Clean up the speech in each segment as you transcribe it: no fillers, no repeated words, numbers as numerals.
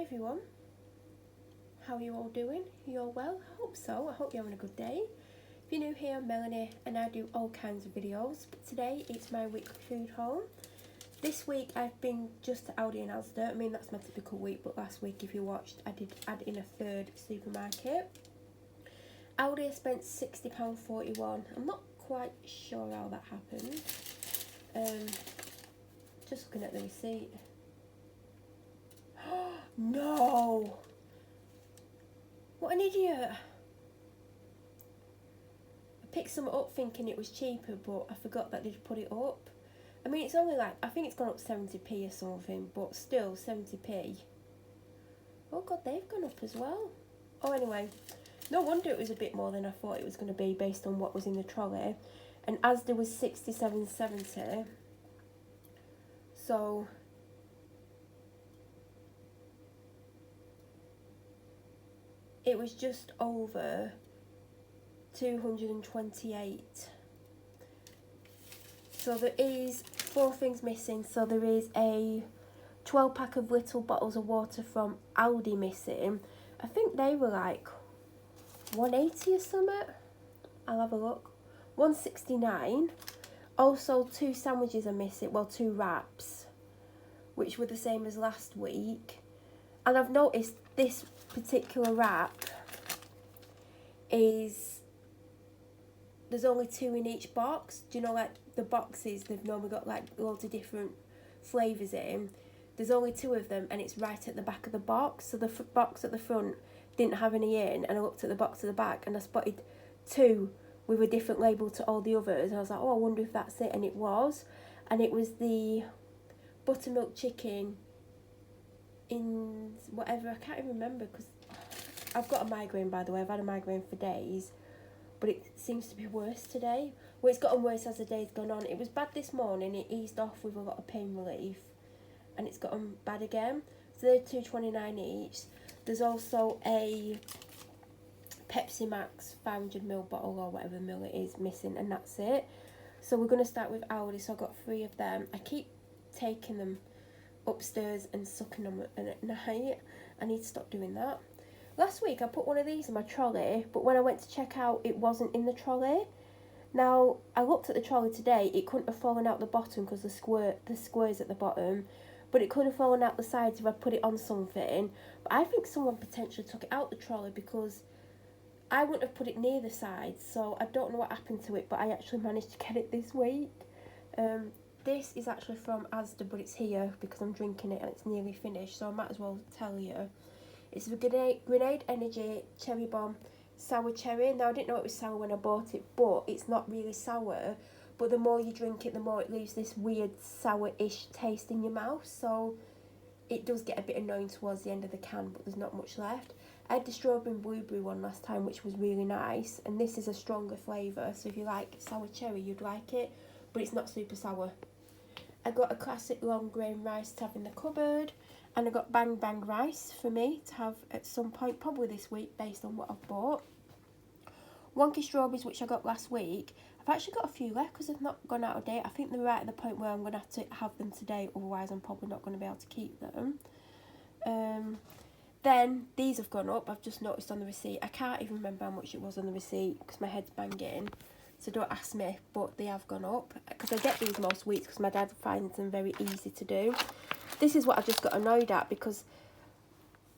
everyone, how are you all doing? You all well? I hope so. I hope you're having a good day. If you're new here, I'm Melanie and I do all kinds of videos, but today it's my weekly food haul. This week I've been just to Aldi and Asda. I mean, that's my typical week, but last week, if you watched, I did add in a third supermarket. Aldi, I spent £60.41. I'm not quite sure how that happened. Just looking at the receipt. No! What an idiot! I picked some up thinking it was cheaper, but I forgot that they'd put it up. I mean, it's only like, I think it's gone up 70p or something, but still 70p. Oh god, they've gone up as well. Oh, anyway, no wonder it was a bit more than I thought it was going to be based on what was in the trolley. And Asda was 67.70. So it was just over 228. So there is 4 things missing. So there is a 12 pack of little bottles of water from Aldi missing. I think they were like 180 or something. I'll have a look. 169. Also 2 sandwiches are missing. Well, 2 wraps, which were the same as last week. And I've noticed this particular wrap is, there's only 2 in each box. Do you know, like the boxes, they've normally got like loads of different flavours in. There's only 2 of them and it's right at the back of the box. So the box at the front didn't have any in, and I looked at the box at the back and I spotted 2 with a different label to all the others. And I was like, oh, I wonder if that's it. And it was. And it was the buttermilk chicken in whatever, I can't even remember, because I've got a migraine, by the way. I've had a migraine for days, but it seems to be worse today. Well, it's gotten worse as the day's gone on. It was bad this morning, it eased off with a lot of pain relief, and it's gotten bad again. So they're £2.29 each. There's also a Pepsi Max 500ml bottle, or whatever mil it is, missing, and that's it. So we're going to start with Aldi. So I got 3 of them. I keep taking them upstairs and sucking them at night. I need to stop doing that. Last week I put one of these in my trolley, but when I went to check out, it wasn't in the trolley. Now I looked at the trolley today. It couldn't have fallen out the bottom because the square's at the bottom, but it could have fallen out the sides if I put it on something. But I think someone potentially took it out the trolley because I wouldn't have put it near the sides. So I don't know what happened to it, but I actually managed to get it this week. This is actually from Asda, but it's here because I'm drinking it and it's nearly finished, so I might as well tell you. It's the Grenade Energy Cherry Bomb Sour Cherry. Now, I didn't know it was sour when I bought it, but it's not really sour. But the more you drink it, the more it leaves this weird sour-ish taste in your mouth. So it does get a bit annoying towards the end of the can, but there's not much left. I had the strawberry and blueberry one last time, which was really nice. And this is a stronger flavour, so if you like sour cherry, you'd like it. But it's not super sour. I got a classic long grain rice to have in the cupboard, and I got bang bang rice for me to have at some point, probably this week, based on what I've bought. Wonky strawberries, which I got last week. I've actually got a few left because they've not gone out of date. I think they're right at the point where I'm going to have to have them today, otherwise I'm probably not going to be able to keep them. Then these have gone up. I've just noticed on the receipt. I can't even remember how much it was on the receipt because my head's banging. So don't ask me, but they have gone up because I get these most weeks because my dad finds them very easy to do. This is what I just got annoyed at because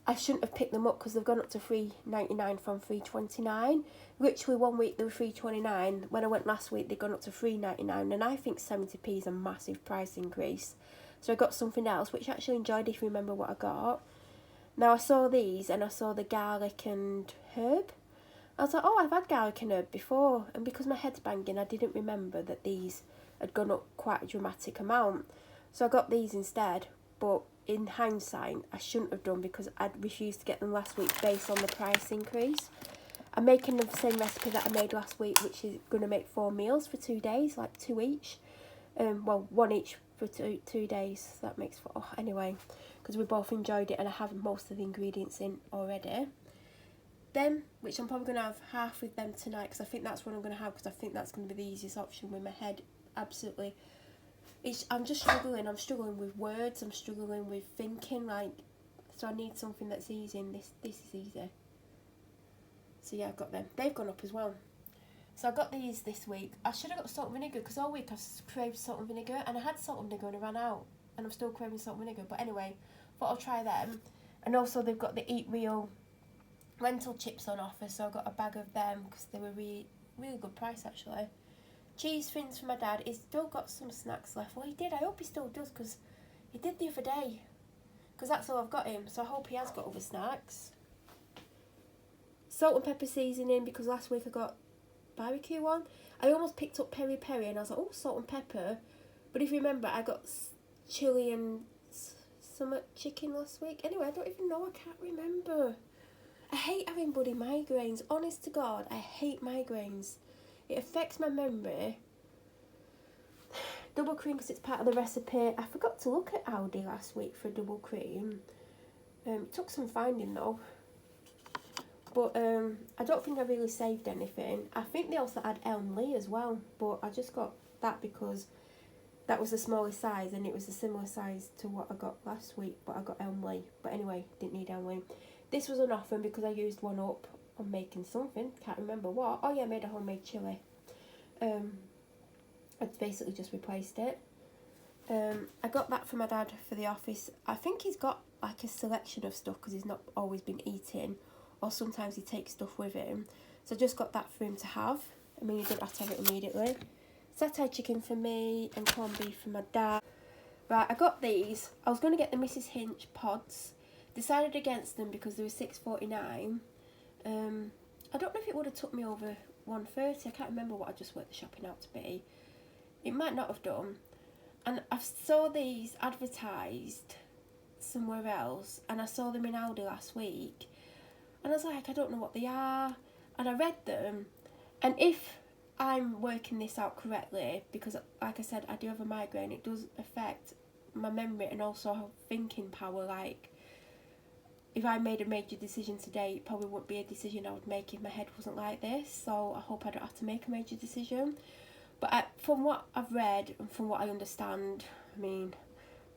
I shouldn't have picked them up because they've gone up to $3.99 from $3.29. Literally 1 week they were $3.29. When I went last week, they've gone up to $3.99, and I think 70p is a massive price increase. So I got something else, which I actually enjoyed, if you remember what I got. Now I saw these and I saw the garlic and herb. I was like, oh, I've had garlic and herb before, and because my head's banging, I didn't remember that these had gone up quite a dramatic amount. So I got these instead, but in hindsight, I shouldn't have done because I'd refused to get them last week based on the price increase. I'm making the same recipe that I made last week, which is going to make 4 meals for 2 days, like 2 each. Well, 1 each for two days. So that makes 4. Anyway, because we both enjoyed it and I have most of the ingredients in already. Them, which I'm probably going to have half with them tonight because I think that's what I'm going to have because I think that's going to be the easiest option with my head absolutely. I'm just struggling. I'm struggling with words. I'm struggling with thinking, like so I need something that's easy, and this is easy. So yeah, I've got them. They've gone up as well. So I got these this week. I should have got salt and vinegar because all week I've craved salt and vinegar, and I had salt and vinegar and I ran out, and I'm still craving salt and vinegar. But anyway, thought I'll try them. And also they've got the Eat Real lentil chips on offer, so I got a bag of them because they were really good price actually. Cheese thins for my dad. He's still got some snacks left. Well, he did. I hope he still does because he did the other day. Because that's all I've got him. So I hope he has got other snacks. Salt and pepper seasoning because last week I got barbecue one. I almost picked up peri peri and I was like, oh, salt and pepper. But if you remember, I got chili and some chicken last week. Anyway, I don't even know. I can't remember. I hate having bloody migraines. Honest to God, I hate migraines. It affects my memory. Double cream because it's part of the recipe. I forgot to look at Aldi last week for double cream. It took some finding though. But I don't think I really saved anything. I think they also had Elm Lee as well. But I just got that because that was the smallest size and it was a similar size to what I got last week. But I got Elm Lee. But anyway, didn't need Elm Lee. This was an offer because I used one up on making something. Can't remember what. Oh yeah, I made a homemade chilli. I basically just replaced it. I got that for my dad for the office. I think he's got like a selection of stuff because he's not always been eating. Or sometimes he takes stuff with him. So I just got that for him to have. I mean, he didn't have to have it immediately. Satay chicken for me and corned beef for my dad. Right, I got these. I was going to get the Mrs. Hinch pods. Decided against them because they were $6.49. I don't know if it would have took me over $1.30. I can't remember what I just worked the shopping out to be. It might not have done. And I saw these advertised somewhere else. And I saw them in Aldi last week. And I was like, I don't know what they are. And I read them. And if I'm working this out correctly, because like I said, I do have a migraine, it does affect my memory and also thinking power. Like, if I made a major decision today, it probably wouldn't be a decision I would make if my head wasn't like this. So I hope I don't have to make a major decision. But from what I've read and from what I understand, I mean,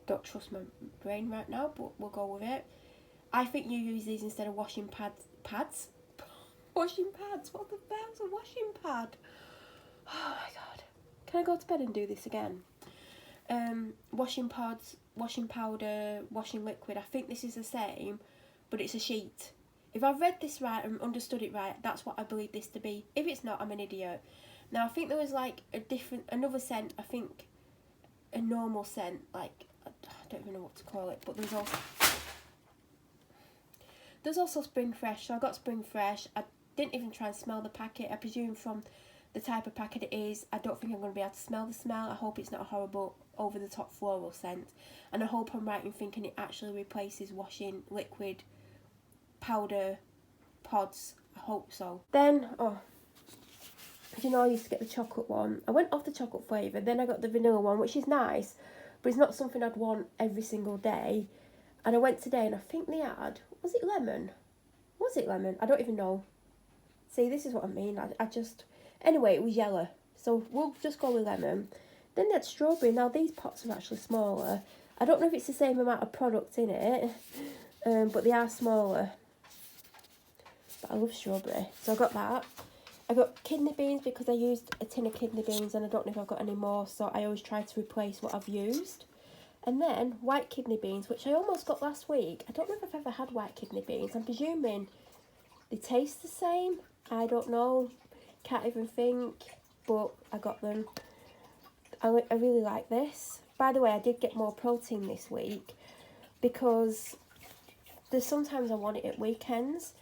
don't trust my brain right now, but we'll go with it. I think you use these instead of washing pads. Washing pads? What the hell's a washing pad? Oh my God. Can I go to bed and do this again? Washing pods, washing powder, washing liquid. I think this is the same, but it's a sheet. If I've read this right and understood it right, that's what I believe this to be. If it's not, I'm an idiot. Now, I think there was like another scent, I think a normal scent, like, I don't even know what to call it, but there's also Spring Fresh. So I got Spring Fresh. I didn't even try and smell the packet. I presume from the type of packet it is, I don't think I'm going to be able to smell the smell. I hope it's not a horrible over-the-top floral scent. And I hope I'm right in thinking it actually replaces washing liquid, powder, pods. I hope so. Then, you know, I used to get the chocolate one. I went off the chocolate flavour. Then I got the vanilla one, which is nice. But it's not something I'd want every single day. And I went today and I think they had... Was it lemon? Was it lemon? I don't even know. See, this is what I mean. I just... Anyway, it was yellow. So we'll just go with lemon. Then they had strawberry. Now, these pots are actually smaller. I don't know if it's the same amount of product in it. But they are smaller. But I love strawberry. So I got that. I got kidney beans because I used a tin of kidney beans. And I don't know if I've got any more. So I always try to replace what I've used. And then white kidney beans, which I almost got last week. I don't know if I've ever had white kidney beans. I'm presuming they taste the same. I don't know. Can't even think. But I got them. I really like this. By the way, I did get more protein this week. Because there's sometimes I want it at weekends.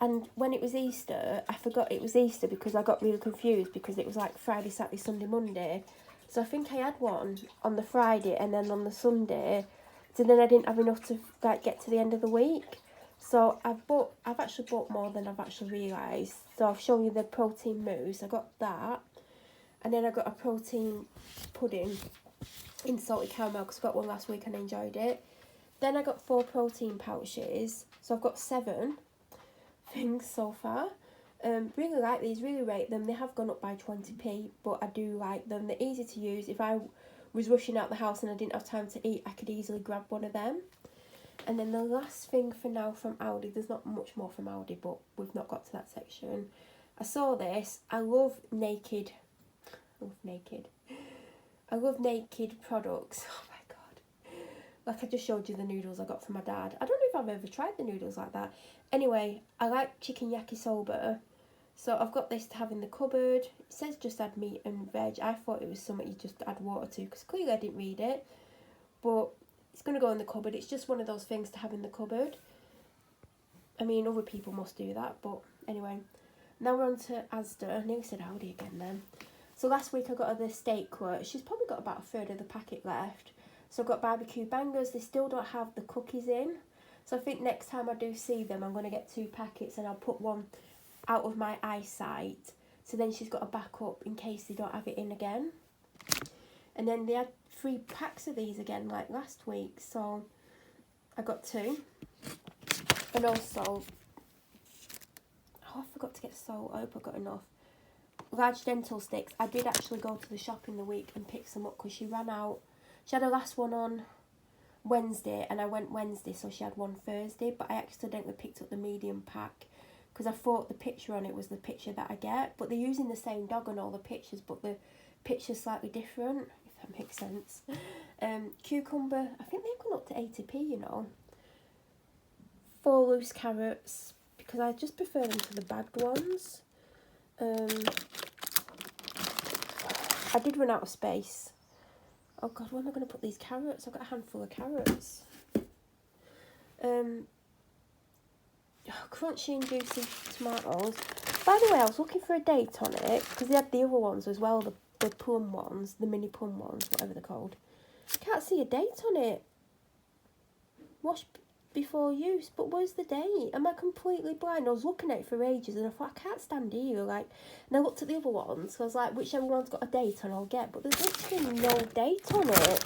And when it was Easter, I forgot it was Easter because I got really confused. Because it was like Friday, Saturday, Sunday, Monday. So I think I had one on the Friday and then on the Sunday. So then I didn't have enough to like get to the end of the week. So I've actually bought more than I've actually realised. So I've shown you the protein mousse. I got that. And then I got a protein pudding in salted caramel because I got one last week and I enjoyed it. Then I got 4 protein pouches. So I've got 7 things so far. Really like these, really rate them. They have gone up by 20p, but I do like them. They're easy to use. If I was rushing out the house and I didn't have time to eat, I could easily grab one of them. And then the last thing for now from Aldi, there's not much more from Aldi, but we've not got to that section. I saw this. I love naked products. Oh my god. Like I just showed you the noodles I got from my dad. I don't know if I've ever tried the noodles like that. Anyway, I like chicken yakisoba. So I've got this to have in the cupboard. It says just add meat and veg. I thought it was something you just add water to because clearly I didn't read it. But it's going to go in the cupboard. It's just one of those things to have in the cupboard. I mean, other people must do that. But anyway, now we're on to Asda. I nearly said Aldi again then. So last week I got her the steak quote. She's probably got about a third of the packet left. So I've got barbecue bangers. They still don't have the cookies in. So I think next time I do see them, I'm going to get 2 packets and I'll put one out of my eyesight. So then she's got a backup in case they don't have it in again. And then they had 3 packs of these again like last week. So I got 2. And also, I forgot to get salt. I hope I got enough. Large dental sticks. I did actually go to the shop in the week and pick some up because she ran out. She had her last one on Wednesday and I went Wednesday, so she had one Thursday, but I accidentally picked up the medium pack because I thought the picture on it was the picture that I get, but they're using the same dog on all the pictures, but the picture's slightly different, if that makes sense. Cucumber, I think they've gone up to 80p, you know. 4 loose carrots, because I just prefer them to the bagged ones. I did run out of space. Oh god, where am I going to put these carrots? I've got a handful of carrots. Crunchy and juicy tomatoes. By the way, I was looking for a date on it because they had the other ones as well, the plum ones, the mini plum ones, whatever they're called. I can't see a date on it. Wash before use, but where's the date? Am I completely blind? I was looking at it for ages and I thought I can't stand here. Like, and I looked at the other ones, so I was like, whichever one's got a date on I'll get, but there's literally no date on it.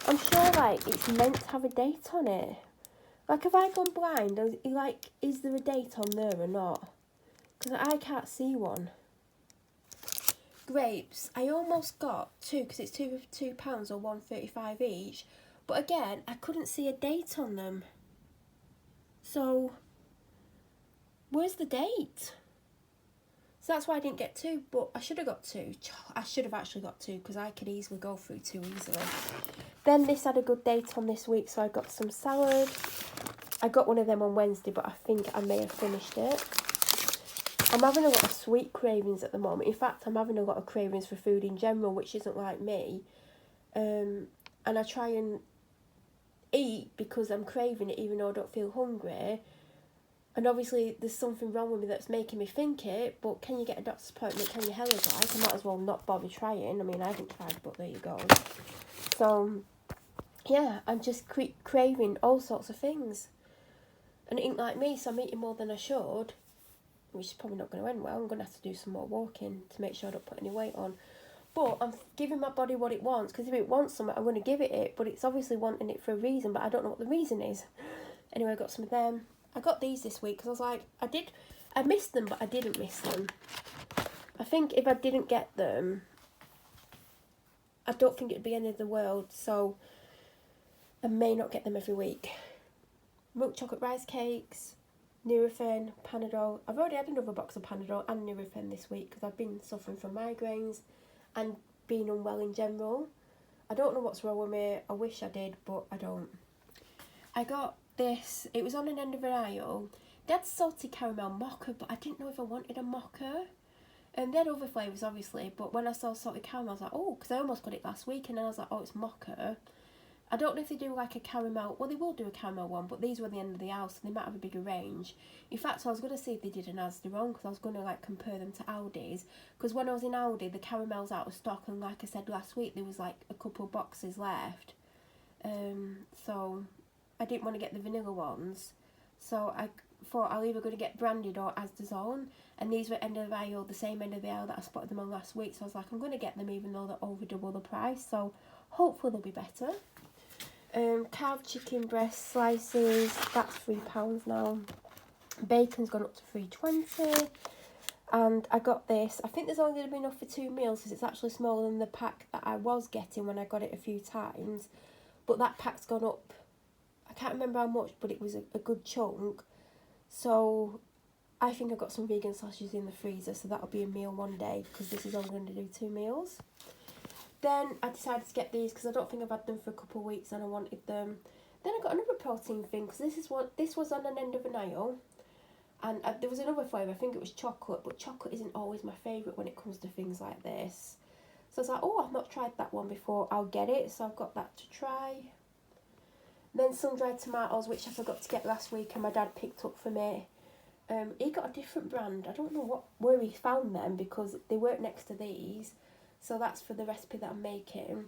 I'm sure like it's meant to have a date on it. Like, have I gone blind? Like, is there a date on there or not? Because I can't see one. Grapes. I almost got 2 because it's £2 or £1.35 each. But again, I couldn't see a date on them. So, where's the date? So that's why I didn't get 2, but I should have got 2. I should have actually got 2 because I could easily go through 2 easily. Then this had a good date on this week, so I got some salad. I got one of them on Wednesday, but I think I may have finished it. I'm having a lot of sweet cravings at the moment. In fact, I'm having a lot of cravings for food in general, which isn't like me. And I try and eat because I'm craving it even though I don't feel hungry. And obviously there's something wrong with me that's making me think it, but can you get a doctor's appointment? Can you hell as like? I might as well not bother trying. I mean, I haven't tried, but there you go. So, yeah, I'm just craving all sorts of things. And it ain't like me, so I'm eating more than I should, which is probably not going to end well. I'm going to have to do some more walking to make sure I don't put any weight on. But I'm giving my body what it wants, because if it wants something, I'm going to give it, but it's obviously wanting it for a reason, but I don't know what the reason is. Anyway, I got some of them. I got these this week, because I was like, I missed them, but I didn't miss them. I think if I didn't get them, I don't think it'd be end of the world, so I may not get them every week. Milk chocolate rice cakes, Nurofen, Panadol. I've already had another box of Panadol and Nurofen this week because I've been suffering from migraines and being unwell in general. I don't know what's wrong with me. I wish I did, but I don't. I got this. It was on an end of an aisle. They had salty caramel mocha, but I didn't know if I wanted a mocha. And they had other flavours, obviously, but when I saw salty caramel, I was like, oh, because I almost got it last week, and then I was like, oh, it's mocha. I don't know if they do like a caramel, well they will do a caramel one, but these were the end of the aisle, so they might have a bigger range. In fact, I was going to see if they did an Asda one, because I was going to like compare them to Aldi's, because when I was in Aldi, the caramel's out of stock, and like I said last week, there was like a couple of boxes left. So I didn't want to get the vanilla ones, so I thought I'll either going to get branded or Asda's own, and these were end of the aisle, the same end of the aisle that I spotted them on last week, so I was like, I'm going to get them even though they're over double the price, so hopefully they'll be better. Carved chicken breast slices, that's £3 now. Bacon's gone up to £3.20. And I got this. I think there's only going to be enough for 2 meals because it's actually smaller than the pack that I was getting when I got it a few times. But that pack's gone up, I can't remember how much, but it was a good chunk. So I think I've got some vegan sausages in the freezer, so that'll be a meal one day, because this is only going to do 2 meals. Then I decided to get these because I don't think I've had them for a couple of weeks and I wanted them. Then I got another protein thing because this was on an end of an aisle, and there was another flavour. I think it was chocolate, but chocolate isn't always my favourite when it comes to things like this. So I was like, oh, I've not tried that one before, I'll get it. So I've got that to try. Then sun-dried tomatoes, which I forgot to get last week and my dad picked up for me. He got a different brand. I don't know where he found them because they weren't next to these. So that's for the recipe that I'm making.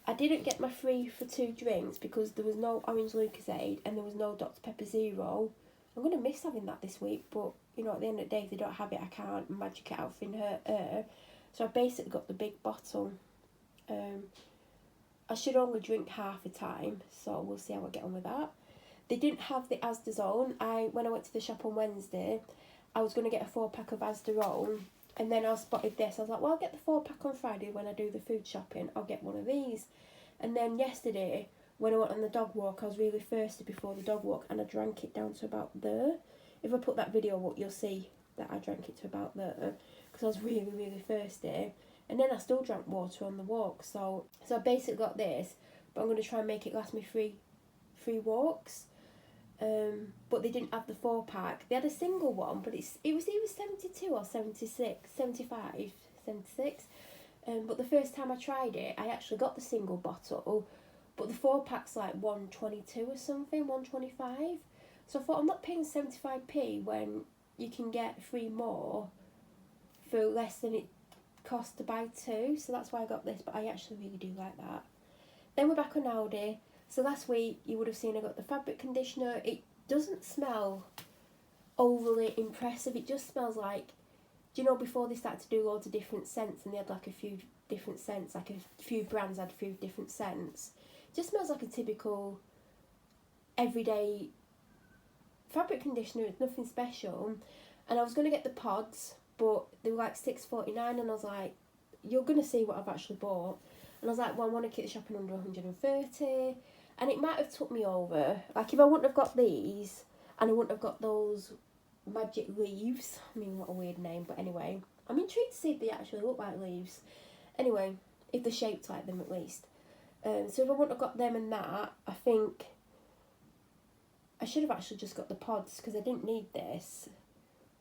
I didn't get my 3 for 2 drinks because there was no orange Lucozade and there was no Dr Pepper Zero. I'm going to miss having that this week, but you know, at the end of the day, if they don't have it, I can't magic it out in her. So I basically got the big bottle. I should only drink half a time, so we'll see how I get on with that. They didn't have the Asda Zone. When I went to the shop on Wednesday, I was going to get a 4-pack of Asda Zone. And then I spotted this. I was like, well, I'll get the 4-pack on Friday when I do the food shopping. I'll get one of these. And then yesterday, when I went on the dog walk, I was really thirsty before the dog walk. And I drank it down to about there. If I put that video up, you'll see that I drank it to about there. Because I was really, really thirsty. And then I still drank water on the walk. So I basically got this. But I'm going to try and make it last me 3 walks. But they didn't have the 4-pack. They had a single one, but it was either 72 or 76, 75, 76. But the first time I tried it, I actually got the single bottle, but the 4-pack's like 122 or something, 125. So I thought, I'm not paying 75p when you can get 3 more for less than it cost to buy 2. So that's why I got this, but I actually really do like that. Then we're back on Aldi. So last week, you would have seen I got the fabric conditioner. It doesn't smell overly impressive. It just smells like, do you know, before they started to do loads of different scents and they had like a few different scents, like a few brands had a few different scents. It just smells like a typical everyday fabric conditioner. It's nothing special. And I was going to get the pods, but they were like $6.49 and I was like, you're going to see what I've actually bought. And I was like, well, I want to keep the shopping under 130. And it might have took me over. Like, if I wouldn't have got these, and I wouldn't have got those magic leaves. I mean, what a weird name, but anyway. I'm intrigued to see if they actually look like leaves. Anyway, if they're shaped like them at least. So if I wouldn't have got them and that, I think I should have actually just got the pods, because I didn't need this.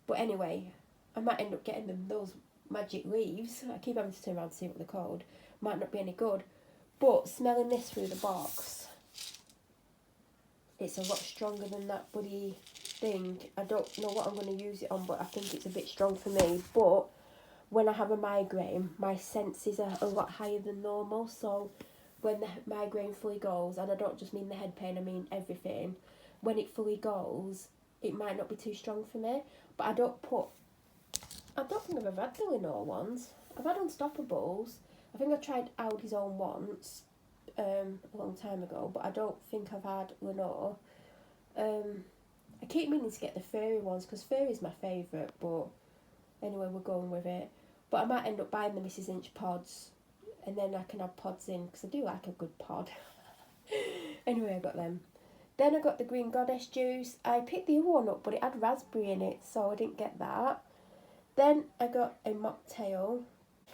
But anyway, I might end up getting them those magic leaves. I keep having to turn around to see what they're called. Might not be any good. But smelling this through the box, it's a lot stronger than that bloody thing. I don't know what I'm going to use it on, but I think it's a bit strong for me. But when I have a migraine, my senses are a lot higher than normal. So when the migraine fully goes, and I don't just mean the head pain, I mean everything, when it fully goes, it might not be too strong for me. But I don't think I've ever had the Lenore ones. I've had Unstoppables. I think I tried Aldi's own once, a long time ago, but I don't think I've had Lenore. I keep meaning to get the furry ones, because furry's my favourite, but anyway, we're going with it. But I might end up buying the Mrs. Inch pods, and then I can have pods in, because I do like a good pod. Anyway, I got them. Then I got the Green Goddess juice. I picked the other one up, but it had raspberry in it, so I didn't get that. Then I got a mocktail.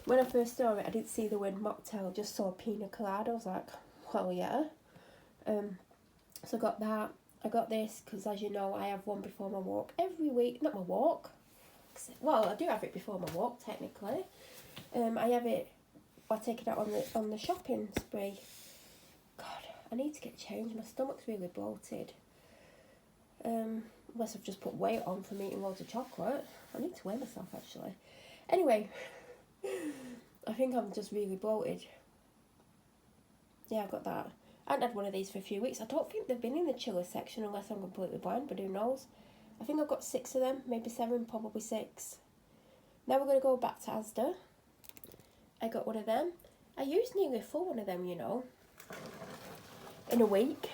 When I first saw it, I didn't see the word mocktail, just saw pina colada. I was like, well, yeah. So I got that. I got this because, as you know, I have one before my walk every week. Not my walk. Well, I do have it before my walk, technically. I have it, I take it out on the shopping spree. God, I need to get changed. My stomach's really bloated. Unless I've just put weight on from eating loads of chocolate. I need to weigh myself, actually. Anyway, I think I'm just really bloated. Yeah, I got that. I haven't had one of these for a few weeks. I don't think they've been in the chiller section unless I'm completely blind, but who knows. I think I've got 6 of them, maybe 7, probably 6. Now we're going to go back to Asda. I got one of them. I used nearly a full one of them, you know, in a week.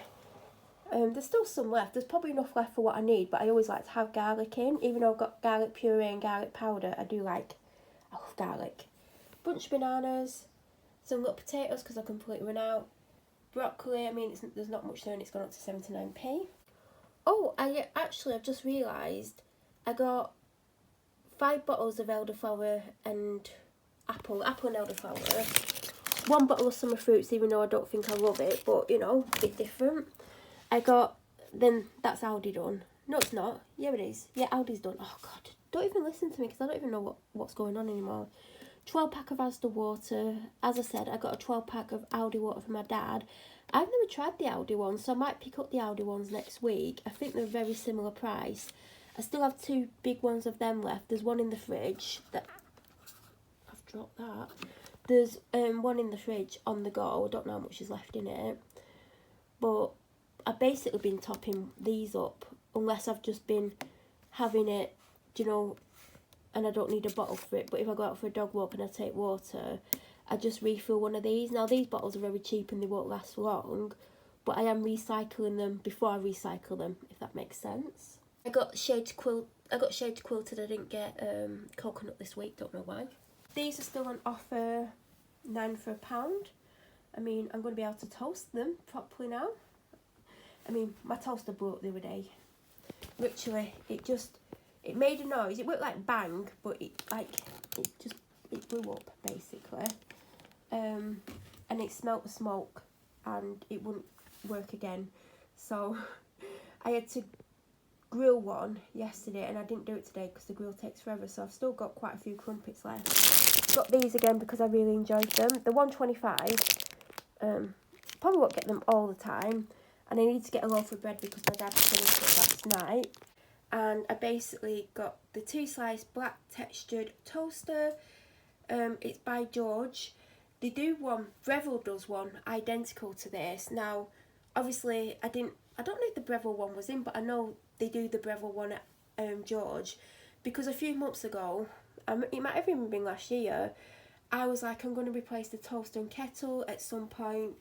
There's still some left. There's probably enough left for what I need, but I always like to have garlic in. Even though I've got garlic puree and garlic powder, I love garlic. Bunch of bananas, some little potatoes because I completely run out, broccoli, I mean, there's not much there and it's gone up to 79p. Oh, I've just realised I got 5 bottles of elderflower and apple and elderflower. 1 bottle of summer fruits, even though I don't think I love it, but you know, a bit different. Then that's Aldi done. No, it's not. Yeah, it is. Yeah, Aldi's done. Oh, God. Don't even listen to me because I don't even know what's going on anymore. 12 pack of Asda water. As I said, I got a 12 pack of Aldi water for my dad. I've never tried the Aldi ones, so I might pick up the Aldi ones next week. I think they're very similar price. I still have 2 big ones of them left. There's one in the fridge that... I've dropped that. There's one in the fridge on the go. I don't know how much is left in it. But I've basically been topping these up. Unless I've just been having it, you know, and I don't need a bottle for it. But if I go out for a dog walk and I take water, I just refill one of these. Now, these bottles are very cheap and they won't last long. But I am recycling them before I recycle them, if that makes sense. I got shade quilted. I didn't get coconut this week. Don't know why. These are still on offer, 9 for £1. I mean, I'm going to be able to toast them properly now. I mean, my toaster broke the other day. Literally, it made a noise. It worked like bang, but it blew up basically. And it smelt the smoke, and it wouldn't work again. So I had to grill one yesterday, and I didn't do it today because the grill takes forever. So I've still got quite a few crumpets left. Got these again because I really enjoyed them. The 125. Probably won't get them all the time. And I need to get a loaf of bread because my dad finished it last night. And I basically got the 2-slice black textured toaster. It's by George. They do one, Breville does one identical to this. Now, obviously, I don't know if the Breville one was in, but I know they do the Breville one at George. Because a few months ago, it might have even been last year, I was like, I'm going to replace the toaster and kettle at some point.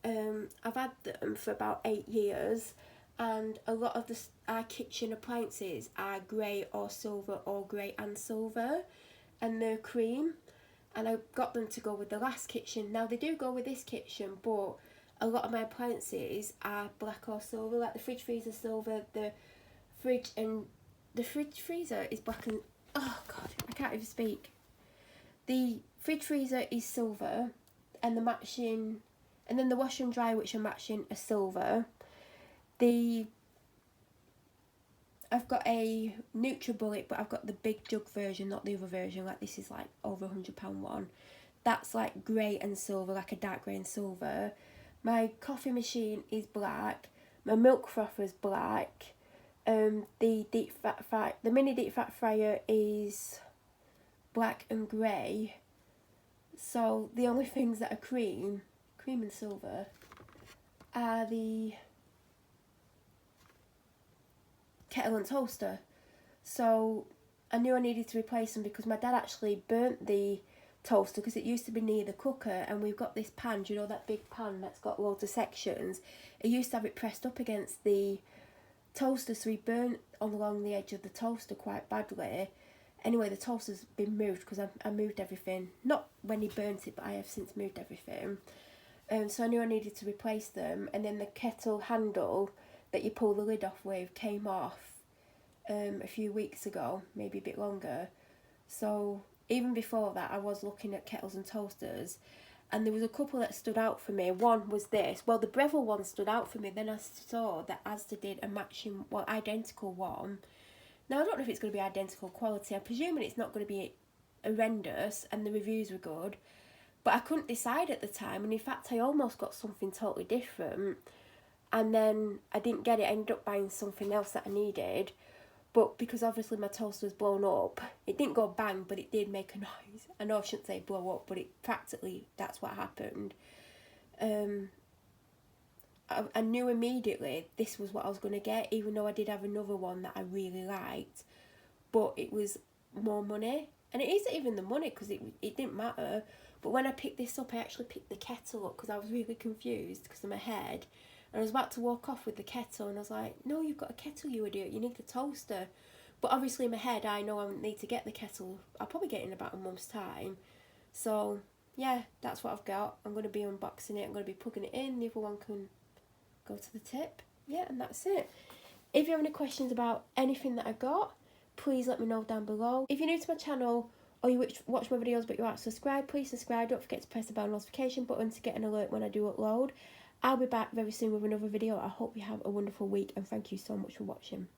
I've had them for about 8 years, and a lot of our kitchen appliances are grey or silver, or grey and silver, and they're cream, and I got them to go with the last kitchen. Now they do go with this kitchen, but a lot of my appliances are black or silver, like the fridge freezer silver, the fridge freezer is black and, oh God, I can't even speak. The fridge freezer is silver, and the matching, and then the washer and dryer, which are matching, are silver. I've got a NutriBullet, but I've got the big jug version, not the other version. Like, this is like over £100 one. That's like grey and silver, like a dark grey and silver. My coffee machine is black. My milk frother is black. The mini deep fat fryer is black and grey. So the only things that are cream and silver, are the kettle and toaster. So I knew I needed to replace them because my dad actually burnt the toaster because it used to be near the cooker, and we've got this pan, do you know that big pan that's got loads of sections? It used to have it pressed up against the toaster, so he burnt along the edge of the toaster quite badly. Anyway, the toaster's been moved because I moved everything. Not when he burnt it, but I have since moved everything. So I knew I needed to replace them, and then the kettle handle that you pull the lid off with came off a few weeks ago, maybe a bit longer. So even before that, I was looking at kettles and toasters, and there was a couple that stood out for me. One was this. Well, the Breville one stood out for me. Then I saw that Asda did a matching, well, identical one. Now, I don't know if it's going to be identical quality. I'm presuming it's not going to be horrendous, and the reviews were good. But I couldn't decide at the time, and in fact I almost got something totally different, and then I didn't get it. I ended up buying something else that I needed, but because obviously my toaster was blown up, it didn't go bang, but it did make a noise. I know I shouldn't say blow up, but it practically, that's what happened. I knew immediately this was what I was going to get, even though I did have another one that I really liked, but it was more money, and it isn't even the money because it didn't matter. But when I picked this up, I actually picked the kettle up because I was really confused because of my head. And I was about to walk off with the kettle, and I was like, no, you've got a kettle, you idiot. You need the toaster. But obviously in my head, I know I need to get the kettle. I'll probably get it in about a month's time. So, yeah, that's what I've got. I'm going to be unboxing it. I'm going to be plugging it in. The other one can go to the tip. Yeah, and that's it. If you have any questions about anything that I got, please let me know down below. If you're new to my channel or you watch my videos but you aren't subscribed, please subscribe. Don't forget to press the bell notification button to get an alert when I do upload. I'll be back very soon with another video. I hope you have a wonderful week and thank you so much for watching.